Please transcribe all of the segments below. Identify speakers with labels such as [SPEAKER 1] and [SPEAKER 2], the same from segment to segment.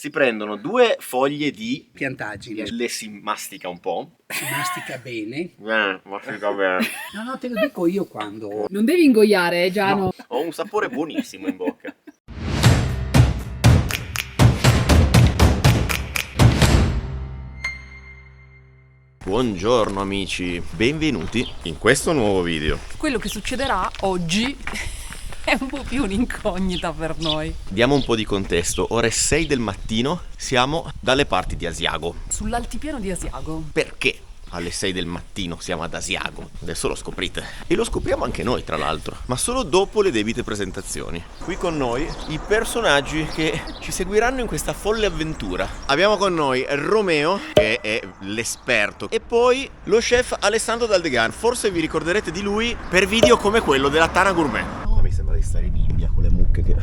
[SPEAKER 1] Si prendono 2 foglie di
[SPEAKER 2] piantaggine.
[SPEAKER 1] le si mastica un po'.
[SPEAKER 2] Si mastica bene.
[SPEAKER 1] Mastica bene.
[SPEAKER 2] No, te lo dico io quando.
[SPEAKER 3] Non devi ingoiare, Giano.
[SPEAKER 1] No, ho un sapore buonissimo in bocca. Buongiorno amici, benvenuti in questo nuovo video.
[SPEAKER 3] Quello che succederà oggi è un po' più un'incognita per noi.
[SPEAKER 1] Diamo un po' di contesto, ore 6 del mattino, siamo dalle parti di Asiago.
[SPEAKER 3] Sull'altipiano di Asiago.
[SPEAKER 1] Perché alle 6 del mattino siamo ad Asiago? Adesso lo scoprite. E lo scopriamo anche noi, tra l'altro, ma solo dopo le debite presentazioni. Qui con noi i personaggi che ci seguiranno in questa folle avventura. Abbiamo con noi Romeo, che è l'esperto, e poi lo chef Alessandro Daldegan. Forse vi ricorderete di lui per video come quello della Tana Gourmet. Mi sembra di stare in India con le mucche che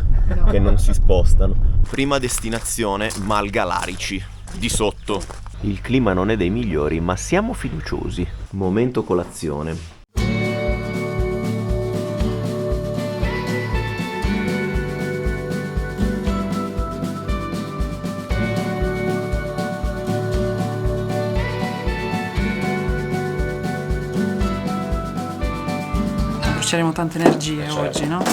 [SPEAKER 1] non si spostano. Prima destinazione Malgalarici, di sotto. Il clima non è dei migliori, ma siamo fiduciosi. Momento colazione.
[SPEAKER 3] Bruceremo tante energie oggi, no?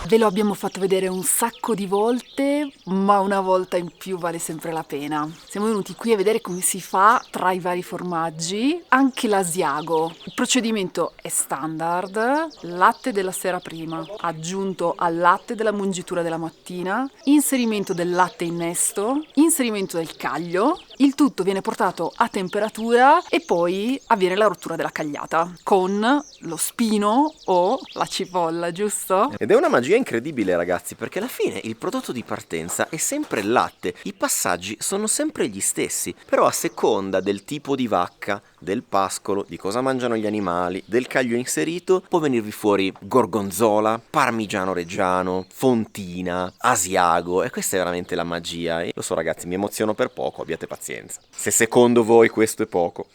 [SPEAKER 3] Ve lo abbiamo fatto vedere un sacco di volte, ma una volta in più vale sempre la pena. Siamo venuti qui a vedere come si fa tra i vari formaggi, anche l'Asiago. Il procedimento è standard: latte della sera prima, aggiunto al latte della mungitura della mattina, inserimento del latte innesto, inserimento del caglio. Il tutto viene portato a temperatura e poi avviene la rottura della cagliata con lo spino o la cipolla, giusto?
[SPEAKER 1] Ed è una magia incredibile, ragazzi, perché alla fine il prodotto di partenza è sempre il latte. I passaggi sono sempre gli stessi, però a seconda del tipo di vacca, del pascolo, di cosa mangiano gli animali, del caglio inserito, può venirvi fuori gorgonzola, parmigiano reggiano, fontina, asiago, e questa è veramente la magia. E lo so, ragazzi, mi emoziono per poco, abbiate pazienza. Se secondo voi questo è poco.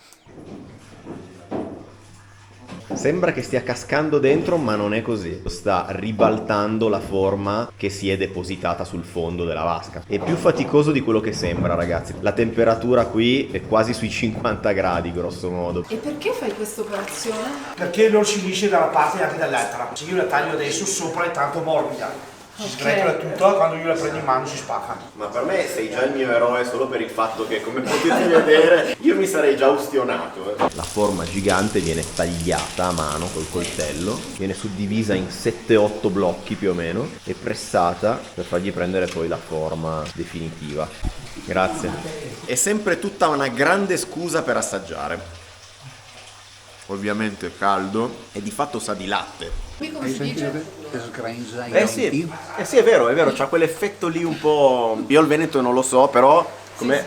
[SPEAKER 1] Sembra che stia cascando dentro, ma non è così. Sta ribaltando la forma che si è depositata sul fondo della vasca. È più faticoso di quello che sembra, ragazzi. La temperatura qui è quasi sui 50 gradi, grosso modo.
[SPEAKER 3] E perché fai questa operazione?
[SPEAKER 4] Perché non si unisce da una parte e anche dall'altra. Se io la taglio adesso sopra è tanto morbida. Si sgretola tutto, quando io la prendo in mano si spacca.
[SPEAKER 1] Ma per me sei già il mio eroe solo per il fatto che, come potete vedere, io mi sarei già ustionato. La forma gigante viene tagliata a mano col coltello, viene suddivisa in 7-8 blocchi più o meno e pressata per fargli prendere poi la forma definitiva. Grazie. È sempre tutta una grande scusa per assaggiare. Ovviamente caldo e di fatto sa di latte.
[SPEAKER 2] Hai sentito che sgrenza i
[SPEAKER 1] Sì, è vero, c'ha quell'effetto lì un po'. Io il Veneto non lo so, però come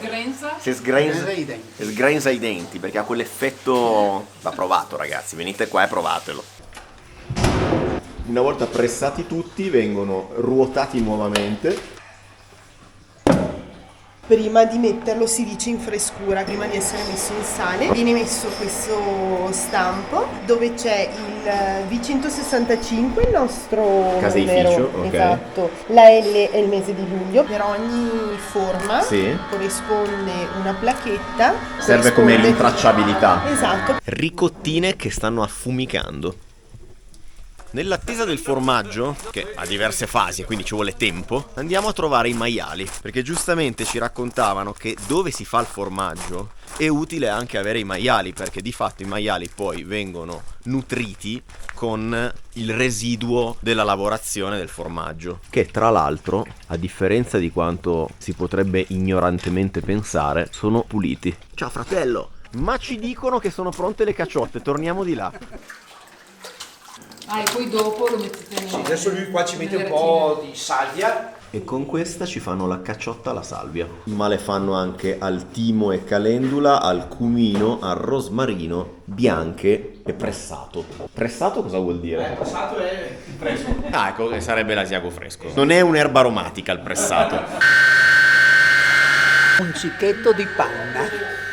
[SPEAKER 1] si sgrenza i denti, perché ha quell'effetto. Va provato, ragazzi, venite qua e provatelo. Una volta pressati tutti, vengono ruotati nuovamente.
[SPEAKER 5] Prima di metterlo si dice in frescura, prima di essere messo in sale, viene messo questo stampo dove c'è il V165, il nostro
[SPEAKER 1] Caseificio,
[SPEAKER 5] numero,
[SPEAKER 1] ok.
[SPEAKER 5] esatto. La L è il mese di luglio, per ogni forma
[SPEAKER 1] Sì.
[SPEAKER 5] corrisponde una placchetta.
[SPEAKER 1] Serve come rintracciabilità.
[SPEAKER 5] Esatto.
[SPEAKER 1] Ricottine che stanno affumicando. Nell'attesa del formaggio, che ha diverse fasi e quindi ci vuole tempo, andiamo a trovare i maiali, perché giustamente ci raccontavano che dove si fa il formaggio è utile anche avere i maiali, perché di fatto i maiali poi vengono nutriti con il residuo della lavorazione del formaggio, che tra l'altro, a differenza di quanto si potrebbe ignorantemente pensare, sono puliti. Ciao fratello! Ma ci dicono che sono pronte le caciotte, torniamo di là.
[SPEAKER 3] Ah, e poi dopo lo mettete in...
[SPEAKER 4] Adesso lui qua ci mette un po' di salvia.
[SPEAKER 1] E con questa ci fanno la cacciotta alla salvia. Ma le fanno anche al timo e calendula, al cumino, al rosmarino, bianche e pressato. Pressato cosa vuol dire?
[SPEAKER 4] Passato è il fresco.
[SPEAKER 1] Ah, ecco, sarebbe l'asiago fresco. Non è un'erba aromatica il pressato.
[SPEAKER 2] Un cicchetto di panna.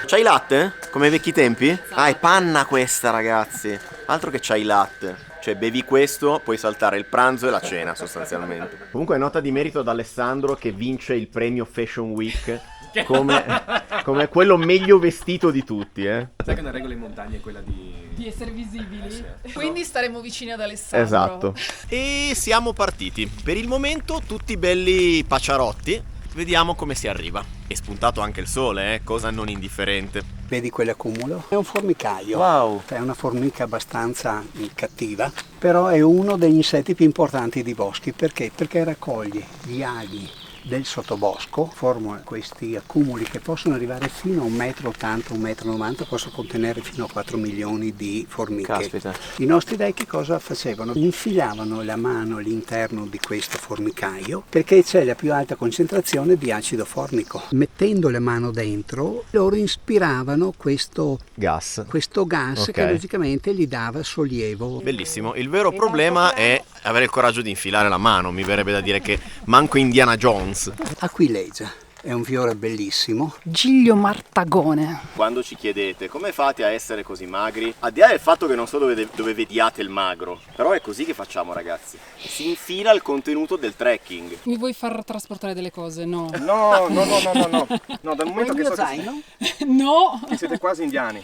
[SPEAKER 1] C'hai latte? Come ai vecchi tempi? Ah, è panna questa, ragazzi. Altro che c'hai latte. Cioè bevi questo, puoi saltare il pranzo e la cena sostanzialmente. Comunque nota di merito ad Alessandro che vince il premio Fashion Week come quello meglio vestito di tutti, eh.
[SPEAKER 6] Sai che una regola in montagna è quella
[SPEAKER 3] Di essere visibili.
[SPEAKER 6] sì.
[SPEAKER 3] Quindi staremo vicini ad Alessandro.
[SPEAKER 1] Esatto. E siamo partiti. Per il momento tutti belli paciarotti. Vediamo come si arriva. È spuntato anche il sole, cosa non indifferente.
[SPEAKER 2] Vedi quell'accumulo? È un formicaio.
[SPEAKER 1] Wow.
[SPEAKER 2] È una formica abbastanza cattiva, però è uno degli insetti più importanti di boschi. Perché? Perché raccoglie gli aghi del sottobosco, forma questi accumuli che possono arrivare fino a 1,80 m, 1,90 m, possono contenere fino a 4 milioni di formiche.
[SPEAKER 1] Caspita.
[SPEAKER 2] I nostri dei che cosa facevano? Infilavano la mano all'interno di questo formicaio perché c'è la più alta concentrazione di acido formico. Mettendo la mano dentro, loro ispiravano questo gas
[SPEAKER 1] Ok.
[SPEAKER 2] che logicamente gli dava sollievo.
[SPEAKER 1] Bellissimo. Il vero problema è avere il coraggio di infilare la mano. Mi verrebbe da dire che manco Indiana Jones.
[SPEAKER 2] Aquilegia è un fiore bellissimo.
[SPEAKER 3] Giglio martagone.
[SPEAKER 1] Quando ci chiedete come fate a essere così magri, al di là del fatto che non so dove vediate il magro, però è così che facciamo, ragazzi. Si infila il contenuto del trekking.
[SPEAKER 3] Mi vuoi far trasportare delle cose? No.
[SPEAKER 6] No, dal momento che so
[SPEAKER 2] zaino?
[SPEAKER 3] No!
[SPEAKER 6] che siete quasi indiani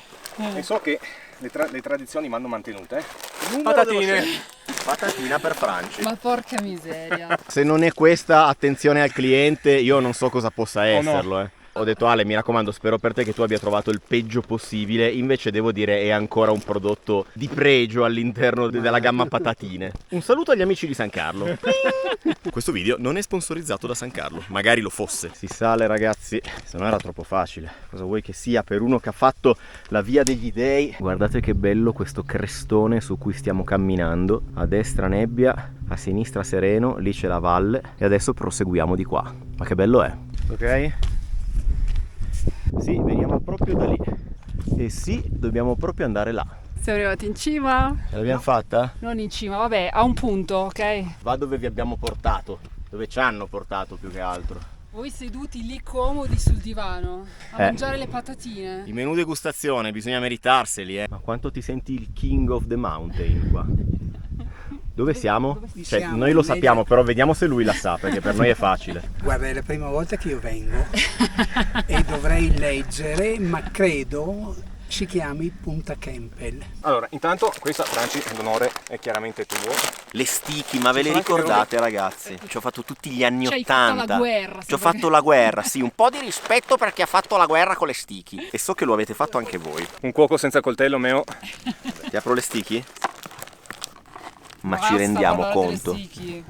[SPEAKER 6] e so che le tradizioni vanno mantenute.
[SPEAKER 1] Patatina per Franci.
[SPEAKER 3] Ma porca miseria.
[SPEAKER 1] Se non è questa attenzione al cliente, io non so cosa possa esserlo. Ho detto Ale, mi raccomando, spero per te che tu abbia trovato il peggio possibile. Invece devo dire è ancora un prodotto di pregio all'interno della gamma patatine. Un saluto agli amici di San Carlo. Questo video non è sponsorizzato da San Carlo, magari lo fosse. Si sale, ragazzi, se no era troppo facile. Cosa vuoi che sia per uno che ha fatto la via degli dei? Guardate che bello questo crestone su cui stiamo camminando. A destra nebbia, a sinistra sereno, lì c'è la valle e adesso proseguiamo di qua. Ma che bello è. Ok? Sì, veniamo proprio da lì. E sì, dobbiamo proprio andare là.
[SPEAKER 3] Siamo arrivati in cima?
[SPEAKER 1] Ce l'abbiamo fatta?
[SPEAKER 3] Non in cima, vabbè, a un punto, ok?
[SPEAKER 1] Va dove vi abbiamo portato, dove ci hanno portato più che altro.
[SPEAKER 3] Voi seduti lì comodi sul divano a mangiare le patatine.
[SPEAKER 1] I menù degustazione, bisogna meritarseli, Ma quanto ti senti il king of the mountain qua? Dove siamo? Cioè,
[SPEAKER 2] siamo?
[SPEAKER 1] noi lo sappiamo, però vediamo se lui la sa, perché per noi è facile.
[SPEAKER 2] Guarda, è la prima volta che io vengo e dovrei leggere, ma credo si chiami Punta Campbell.
[SPEAKER 6] Allora, intanto questa, Franci, l'onore è chiaramente tuo.
[SPEAKER 1] Le sticky, ma ve le
[SPEAKER 6] Sono anche
[SPEAKER 1] ricordate, ragazzi? Ci ho fatto tutti gli anni
[SPEAKER 3] Ci hai fatto
[SPEAKER 1] 80.
[SPEAKER 3] la guerra,
[SPEAKER 1] Ci ho
[SPEAKER 3] sembra
[SPEAKER 1] fatto la guerra, sì, un po' di rispetto per chi ha fatto la guerra con le sticky. E so che lo avete fatto anche voi.
[SPEAKER 6] Un cuoco senza coltello, Meo.
[SPEAKER 1] Ti apro le sticky? Ma
[SPEAKER 3] Basta
[SPEAKER 1] ci rendiamo
[SPEAKER 3] parlare delle
[SPEAKER 1] conto?
[SPEAKER 3] sticky.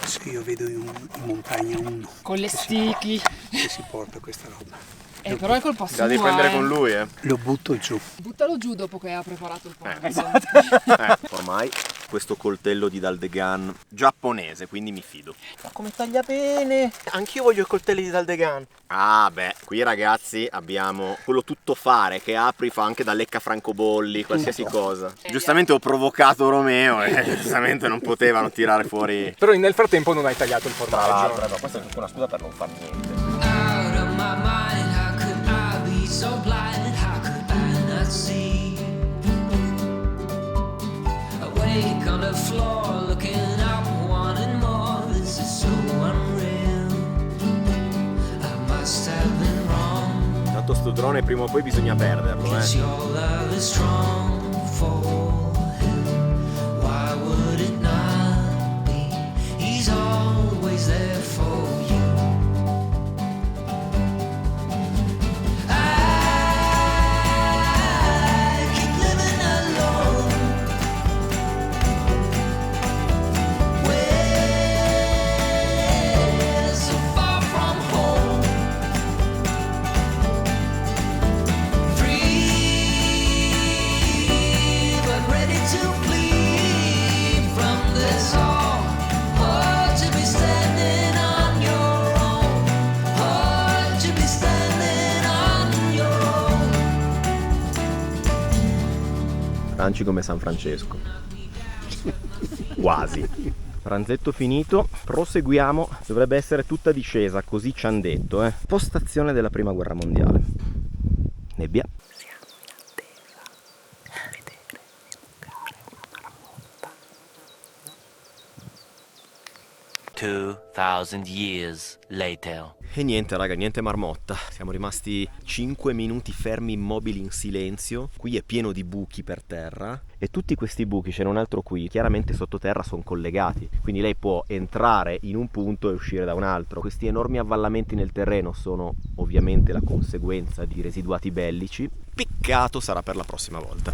[SPEAKER 2] Sì, io vedo in montagna uno
[SPEAKER 3] Con le sticky.
[SPEAKER 2] che si porta questa roba.
[SPEAKER 3] Però è colpa sua.
[SPEAKER 1] La devi prendere con lui,
[SPEAKER 2] Lo butto giù.
[SPEAKER 3] Buttalo giù dopo che ha preparato il pranzo.
[SPEAKER 1] Ormai questo coltello di Daldegan giapponese, quindi mi fido. Ma come taglia bene! Anch'io voglio i coltelli di Daldegan. Ah beh, qui ragazzi abbiamo quello tuttofare che apri, fa anche da lecca francobolli, qualsiasi cosa. Giustamente ho provocato Romeo e giustamente non potevano tirare fuori.
[SPEAKER 6] Però nel frattempo non hai tagliato il formaggio.
[SPEAKER 1] No, questa è tutta una scusa per non far niente.
[SPEAKER 7] Out of my mind, how could I be so blind? How could I not see? Awake on the floor, looking up, wanting more. This is so unreal. I must have been wrong.
[SPEAKER 1] Tanto sto drone prima o poi bisogna perderlo,
[SPEAKER 7] 'Cause your love is strong for him. Why would it not be? He's always there for you.
[SPEAKER 1] Franci come San Francesco. Quasi. Pranzetto finito, proseguiamo. Dovrebbe essere tutta discesa, così ci han detto, Postazione della prima guerra mondiale. Nebbia.
[SPEAKER 8] 2,000 years later.
[SPEAKER 1] E niente raga, niente marmotta. Siamo rimasti 5 minuti fermi immobili in silenzio. Qui è pieno di buchi per terra. E tutti questi buchi, c'è un altro qui, chiaramente sottoterra sono collegati. Quindi lei può entrare in un punto e uscire da un altro. Questi enormi avvallamenti nel terreno sono ovviamente la conseguenza di residuati bellici. Peccato sarà per la prossima volta.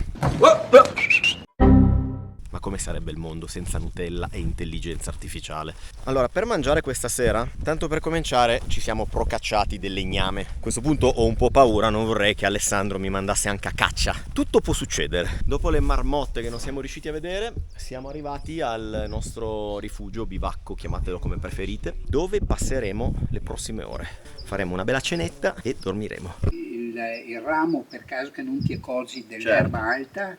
[SPEAKER 1] Ma come sarebbe il mondo senza Nutella e intelligenza artificiale? Allora, per mangiare questa sera, tanto per cominciare, ci siamo procacciati del legname. A questo punto ho un po' paura, non vorrei che Alessandro mi mandasse anche a caccia. Tutto può succedere. Dopo le marmotte che non siamo riusciti a vedere, siamo arrivati al nostro rifugio, bivacco, chiamatelo come preferite, dove passeremo le prossime ore. Faremo una bella cenetta e dormiremo.
[SPEAKER 2] Il ramo, per caso che non ti accorgi dell'erba alta,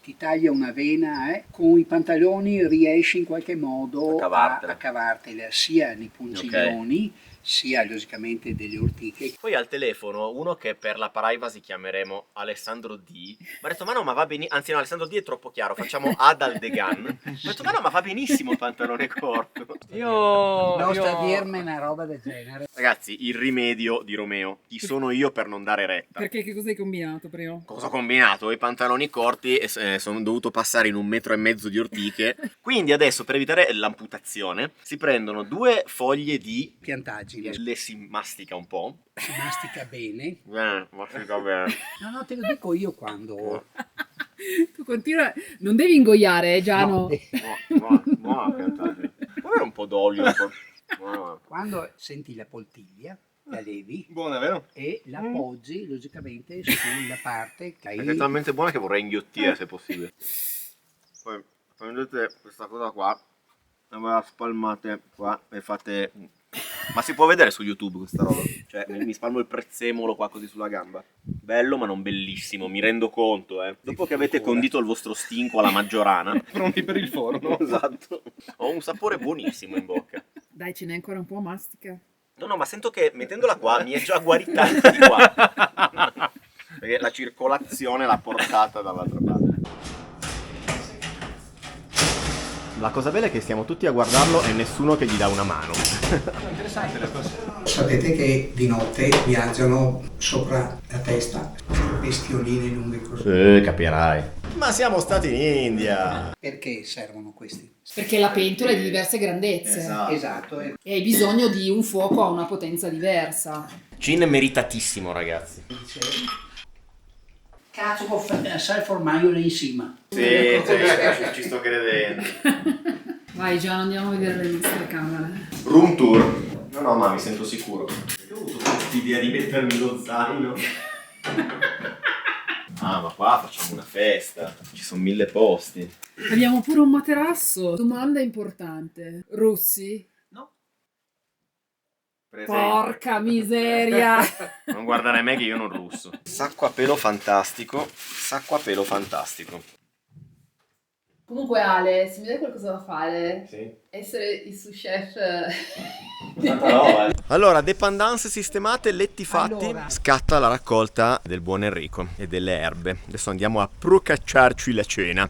[SPEAKER 2] ti taglia una vena, con i pantaloni riesci in qualche modo a cavartela sia nei punziglioni, sia logicamente delle ortiche.
[SPEAKER 1] Poi al telefono uno che per la privacy chiameremo Alessandro D mi ha detto ma no, ma va benissimo, anzi no, Alessandro D è troppo chiaro, facciamo Adal Degan. Mi ha detto ma no, ma va benissimo il pantalone corto.
[SPEAKER 2] Non sta a dirmi una roba del genere.
[SPEAKER 1] Ragazzi, il rimedio di Romeo, chi sono io per non dare retta?
[SPEAKER 3] Perché che cosa hai combinato prima?
[SPEAKER 1] Cosa ho combinato? I pantaloni corti e sono dovuto passare in 1,5 metri di ortiche. Quindi adesso per evitare l'amputazione si prendono 2 foglie di
[SPEAKER 2] piantaggi.
[SPEAKER 1] Le si mastica un po'.
[SPEAKER 2] Si mastica bene.
[SPEAKER 1] Mastica bene.
[SPEAKER 2] No, te lo dico io quando...
[SPEAKER 3] Tu continua, non devi ingoiare, Giano.
[SPEAKER 1] Buona piantaggi. Può avere un po' d'olio.
[SPEAKER 2] Quando senti la poltiglia, la levi.
[SPEAKER 6] Buona, vero?
[SPEAKER 2] E la appoggi logicamente sulla parte che hai.
[SPEAKER 1] È talmente buona che vorrei inghiottire se possibile. Poi prendete questa cosa qua, la spalmate qua e fate... Ma si può vedere su YouTube questa roba? Cioè mi spalmo il prezzemolo qua così sulla gamba. Bello ma non bellissimo, mi rendo conto, Dopo che avete condito il vostro stinco alla maggiorana.
[SPEAKER 6] Pronti per il forno.
[SPEAKER 1] Esatto. Ho un sapore buonissimo in bocca.
[SPEAKER 3] Dai, ce n'è ancora un po', mastica.
[SPEAKER 1] No, ma sento che mettendola qua mi è già guarita anche di qua. Perché la circolazione l'ha portata dall'altra parte. La cosa bella è che stiamo tutti a guardarlo e nessuno che gli dà una mano.
[SPEAKER 6] Interessante la cosa.
[SPEAKER 2] Sapete che di notte viaggiano sopra la testa bestioline lunghe così.
[SPEAKER 1] Capirai. Ma siamo stati in India.
[SPEAKER 2] Perché servono questi?
[SPEAKER 3] Perché la pentola è di diverse grandezze.
[SPEAKER 2] Esatto.
[SPEAKER 3] E hai bisogno di un fuoco a una potenza diversa.
[SPEAKER 1] Gin meritatissimo, ragazzi.
[SPEAKER 2] Cazzo, sai il formaggio lì in cima.
[SPEAKER 1] Sì, ci sto credendo.
[SPEAKER 3] Vai Giano, andiamo a vedere le nostre camere.
[SPEAKER 1] Room tour. No, ma mi sento sicuro. Io ho avuto quest'idea di mettermi lo zaino. Ah, ma qua facciamo una festa. Ci sono 1000 posti.
[SPEAKER 3] Abbiamo pure un materasso. Domanda importante. Russi?
[SPEAKER 1] No.
[SPEAKER 3] Porca miseria.
[SPEAKER 1] Non guardare me che io non russo. Sacco a pelo fantastico. Sacco a pelo fantastico.
[SPEAKER 3] Comunque Ale, se mi dai qualcosa da fare,
[SPEAKER 1] Sì.
[SPEAKER 3] essere il sous chef.
[SPEAKER 1] Allora, dependance sistemate, letti fatti,
[SPEAKER 2] Allora.
[SPEAKER 1] scatta la raccolta del buon Enrico e delle erbe. Adesso andiamo a procacciarci la cena.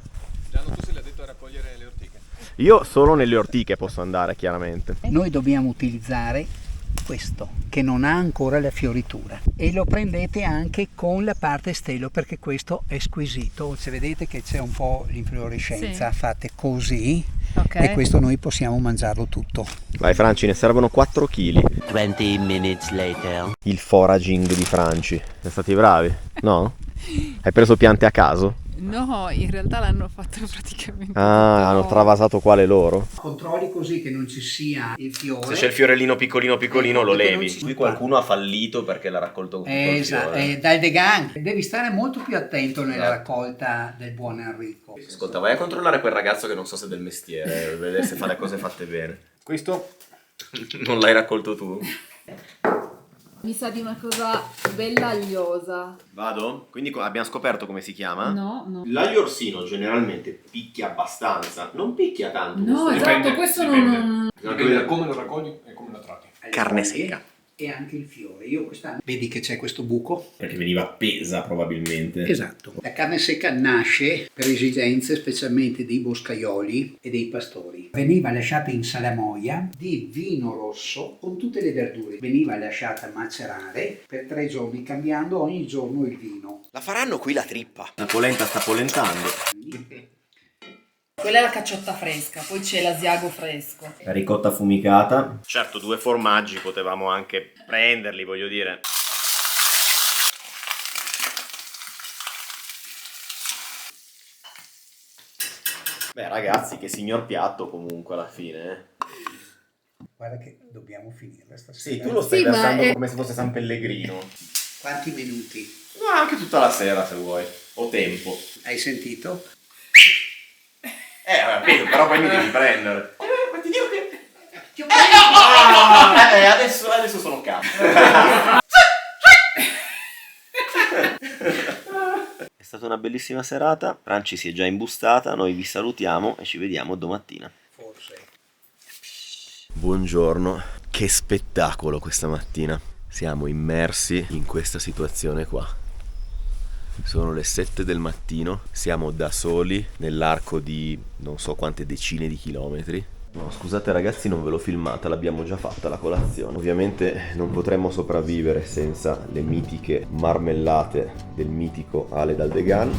[SPEAKER 6] Gianno, tu sei l'addetto a raccogliere le ortiche.
[SPEAKER 1] Io solo nelle ortiche posso andare, chiaramente.
[SPEAKER 2] Noi dobbiamo utilizzare questo che non ha ancora la fioritura e lo prendete anche con la parte stelo perché questo è squisito. Se vedete che c'è un po' l'inflorescenza, fate così e questo noi possiamo mangiarlo tutto.
[SPEAKER 1] Vai Franci, ne servono 4 kg.
[SPEAKER 8] 20 minutes later.
[SPEAKER 1] Il foraging di Franci. Siete stati bravi? No? Hai preso piante a caso?
[SPEAKER 3] No, in realtà l'hanno fatto praticamente.
[SPEAKER 1] Ah, hanno travasato quale loro?
[SPEAKER 2] Controlli così che non ci sia il fiore.
[SPEAKER 1] Se c'è il fiorellino piccolino lo
[SPEAKER 2] Perché non
[SPEAKER 1] levi.
[SPEAKER 2] ci-
[SPEAKER 1] Qui qualcuno ha fallito perché l'ha raccolto con tutto il
[SPEAKER 2] Esatto,
[SPEAKER 1] fiore.
[SPEAKER 2] dal degan devi stare molto più attento nella raccolta del buon Enrico.
[SPEAKER 1] Ascolta, vai a controllare quel ragazzo che non so se è del mestiere, vedere se fa le cose fatte bene.
[SPEAKER 6] Questo
[SPEAKER 1] Non l'hai raccolto tu?
[SPEAKER 3] Mi sa di una cosa bella agliosa.
[SPEAKER 1] Vado? Quindi abbiamo scoperto come si chiama?
[SPEAKER 3] No.
[SPEAKER 1] L'aglio orsino generalmente picchia abbastanza, non picchia tanto.
[SPEAKER 3] No, esatto, questo non...
[SPEAKER 6] dipende da come lo raccogli e come lo tratti.
[SPEAKER 1] Carne secca.
[SPEAKER 2] E anche il fiore. Io quest'anno vedi che c'è questo buco?
[SPEAKER 1] Perché veniva appesa probabilmente.
[SPEAKER 2] Esatto. La carne secca nasce per esigenze specialmente dei boscaioli e dei pastori. giorni. Veniva lasciata in salamoia di vino rosso con tutte le verdure. Veniva lasciata macerare per 3 giorni, cambiando ogni giorno il vino.
[SPEAKER 1] La faranno qui la trippa. La polenta sta polentando.
[SPEAKER 3] Quella è la cacciotta fresca, poi c'è l'asiago fresco.
[SPEAKER 1] La ricotta affumicata. Certo, 2 formaggi potevamo anche prenderli, voglio dire. Beh ragazzi, che signor piatto comunque alla fine.
[SPEAKER 2] Guarda che dobbiamo finirla stasera.
[SPEAKER 1] Sì, tu lo stai versando come se fosse San Pellegrino.
[SPEAKER 2] Quanti minuti?
[SPEAKER 1] No, anche tutta la sera se vuoi. Ho tempo.
[SPEAKER 2] Hai sentito?
[SPEAKER 1] Capito, però poi mi devi prendere. Ma ti dico che... adesso sono cazzo. È stata una bellissima serata. Franci si è già imbustata. Noi vi salutiamo e ci vediamo domattina.
[SPEAKER 2] Forse.
[SPEAKER 1] Buongiorno. Che spettacolo questa mattina. Siamo immersi in questa situazione qua. Sono le 7 del mattino, siamo da soli nell'arco di non so quante decine di chilometri. No, scusate ragazzi, non ve l'ho filmata, l'abbiamo già fatta la colazione. Ovviamente non potremmo sopravvivere senza le mitiche marmellate del mitico Ale Daldegan.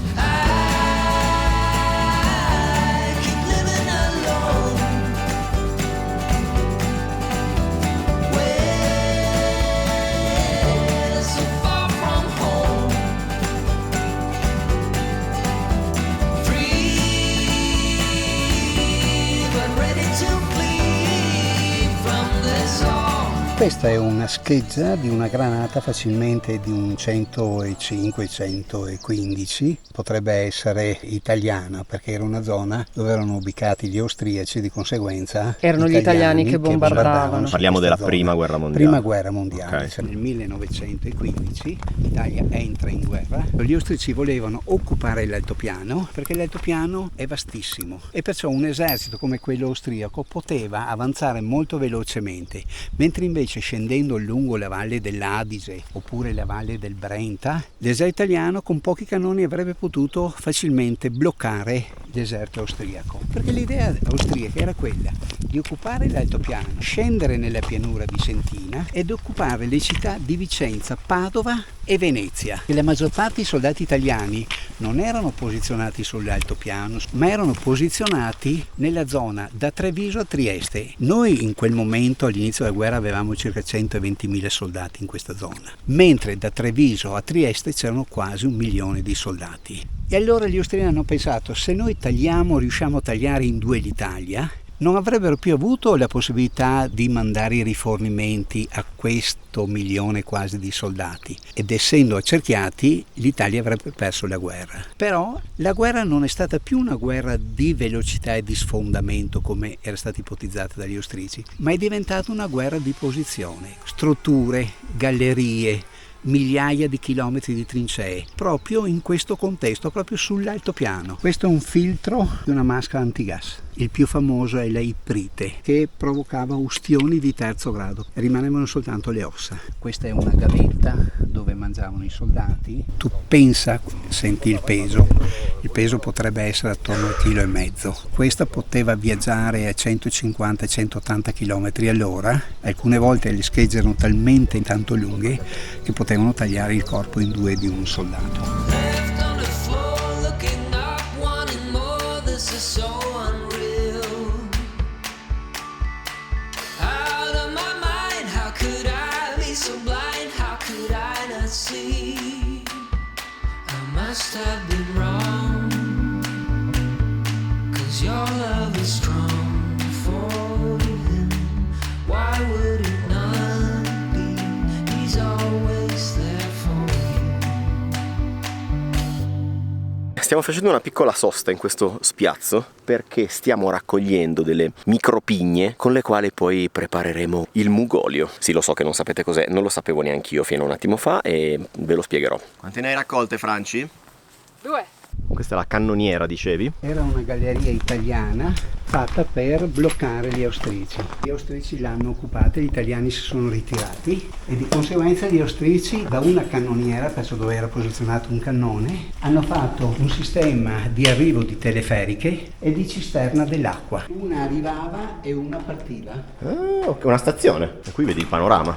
[SPEAKER 2] Questa è una scheggia di una granata facilmente di un 105-115, potrebbe essere italiana perché era una zona dove erano ubicati gli austriaci, di conseguenza
[SPEAKER 9] erano gli italiani che bombardavano.
[SPEAKER 1] Parliamo della prima guerra mondiale.
[SPEAKER 2] Prima guerra mondiale,
[SPEAKER 1] Okay.
[SPEAKER 2] cioè nel 1915 l'Italia entra in guerra. Gli austriaci volevano occupare l'altopiano perché l'altopiano è vastissimo e perciò un esercito come quello austriaco poteva avanzare molto velocemente, mentre invece scendendo lungo la valle dell'Adige oppure la valle del Brenta, l'esercito italiano con pochi cannoni avrebbe potuto facilmente bloccare l'esercito austriaco, perché l'idea austriaca era quella di occupare l'altopiano, scendere nella pianura vicentina ed occupare le città di Vicenza, Padova e Venezia. E la maggior parte dei soldati italiani non erano posizionati sull'altopiano, ma erano posizionati nella zona da Treviso a Trieste. Noi in quel momento, all'inizio della guerra, avevamo circa 120.000 soldati in questa zona, mentre da Treviso a Trieste c'erano quasi 1 milione di soldati. E allora gli austriaci hanno pensato, se noi riusciamo a tagliare in 2 l'Italia, non avrebbero più avuto la possibilità di mandare i rifornimenti a questo milione quasi di soldati, ed essendo accerchiati l'Italia avrebbe perso la guerra. Però la guerra non è stata più una guerra di velocità e di sfondamento come era stata ipotizzata dagli austriaci, ma è diventata una guerra di posizione, strutture, gallerie, migliaia di chilometri di trincee, proprio in questo contesto, proprio sull'altopiano. Questo è un filtro di una maschera antigas. Il più famoso è la iprite, che provocava ustioni di 3° grado. Rimanevano soltanto le ossa. Questa è una gavetta dove mangiavano i soldati. Tu pensa, senti il peso potrebbe essere attorno al 1,5 kg. Questa poteva viaggiare a 150-180 km all'ora. Alcune volte le schegge erano talmente tanto lunghe che potevano tagliare il corpo in 2 di un soldato.
[SPEAKER 7] Must have been wrong, 'cause your love is strong for him. Why would it not be? He's always there for you.
[SPEAKER 1] Stiamo facendo una piccola sosta in questo spiazzo perché stiamo raccogliendo delle micropigne con le quali poi prepareremo il mugolio. Sì, lo so che non sapete cos'è, non lo sapevo neanche io fino a un attimo fa e ve lo spiegherò. Quante ne hai raccolte, Franci?
[SPEAKER 3] 2.
[SPEAKER 1] Questa è la cannoniera, dicevi?
[SPEAKER 2] Era una galleria italiana fatta per bloccare gli austrici. Gli austrici l'hanno occupata, gli italiani si sono ritirati e di conseguenza gli austrici da una cannoniera, perciò dove era posizionato un cannone, hanno fatto un sistema di arrivo di teleferiche e di cisterna dell'acqua. Una arrivava e una partiva.
[SPEAKER 1] Ah, ok, una stazione. E qui vedi il panorama.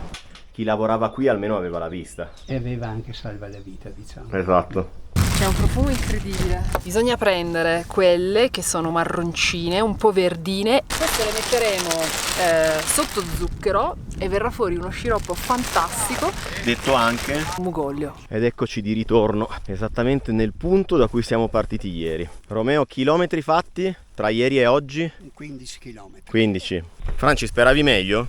[SPEAKER 1] Chi lavorava qui almeno aveva la vista.
[SPEAKER 2] E aveva anche salvavita, diciamo.
[SPEAKER 1] Esatto.
[SPEAKER 3] C'è un profumo incredibile. Bisogna prendere quelle che sono marroncine, un po' verdine. Queste le metteremo sotto zucchero e verrà fuori uno sciroppo fantastico.
[SPEAKER 1] Detto anche
[SPEAKER 3] Mugoglio.
[SPEAKER 1] Ed eccoci di ritorno, esattamente nel punto da cui siamo partiti ieri. Romeo, chilometri fatti tra ieri e oggi?
[SPEAKER 2] 15 km.
[SPEAKER 1] 15. Franci, speravi meglio?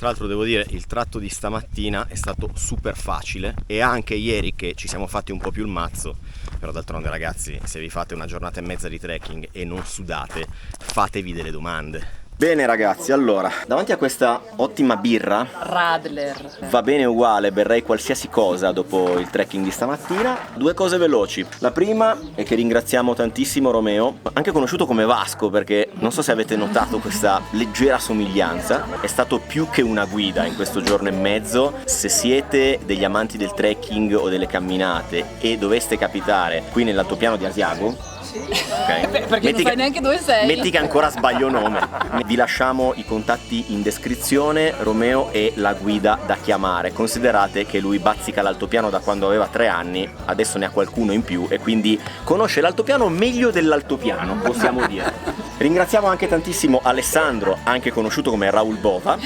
[SPEAKER 1] Tra l'altro devo dire, il tratto di stamattina è stato super facile e anche ieri che ci siamo fatti un po' più il mazzo, però d'altronde ragazzi, se vi fate una giornata e mezza di trekking e non sudate, fatevi delle domande. Bene ragazzi, allora, davanti a questa ottima birra,
[SPEAKER 3] Radler.
[SPEAKER 1] va bene uguale, berrei qualsiasi cosa dopo il trekking di stamattina. Due cose veloci. La prima è che ringraziamo tantissimo Romeo, anche conosciuto come Vasco, perché non so se avete notato questa leggera somiglianza. È stato più che una guida in questo giorno e mezzo. Se siete degli amanti del trekking o delle camminate e doveste capitare qui nell'altopiano di Asiago, okay.
[SPEAKER 3] Perché non sai neanche dove sei.
[SPEAKER 1] Metti che ancora sbaglio nome. Vi lasciamo i contatti in descrizione. Romeo è la guida da chiamare. Considerate che lui bazzica l'altopiano da quando aveva 3 anni, adesso ne ha qualcuno in più e quindi conosce l'altopiano meglio dell'altopiano, possiamo dire. Ringraziamo anche tantissimo Alessandro, anche conosciuto come Raul Bova.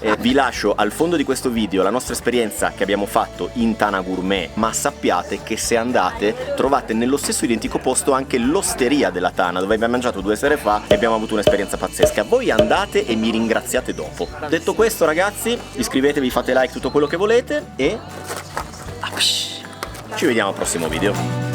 [SPEAKER 1] E vi lascio al fondo di questo video la nostra esperienza che abbiamo fatto in Tana Gourmet, ma sappiate che se andate trovate nello stesso identico posto anche l'osteria della Tana, dove abbiamo mangiato 2 sere fa e abbiamo avuto un'esperienza pazzesca. Voi andate e mi ringraziate dopo. Detto questo ragazzi, iscrivetevi, fate like, tutto quello che volete e ci vediamo al prossimo video.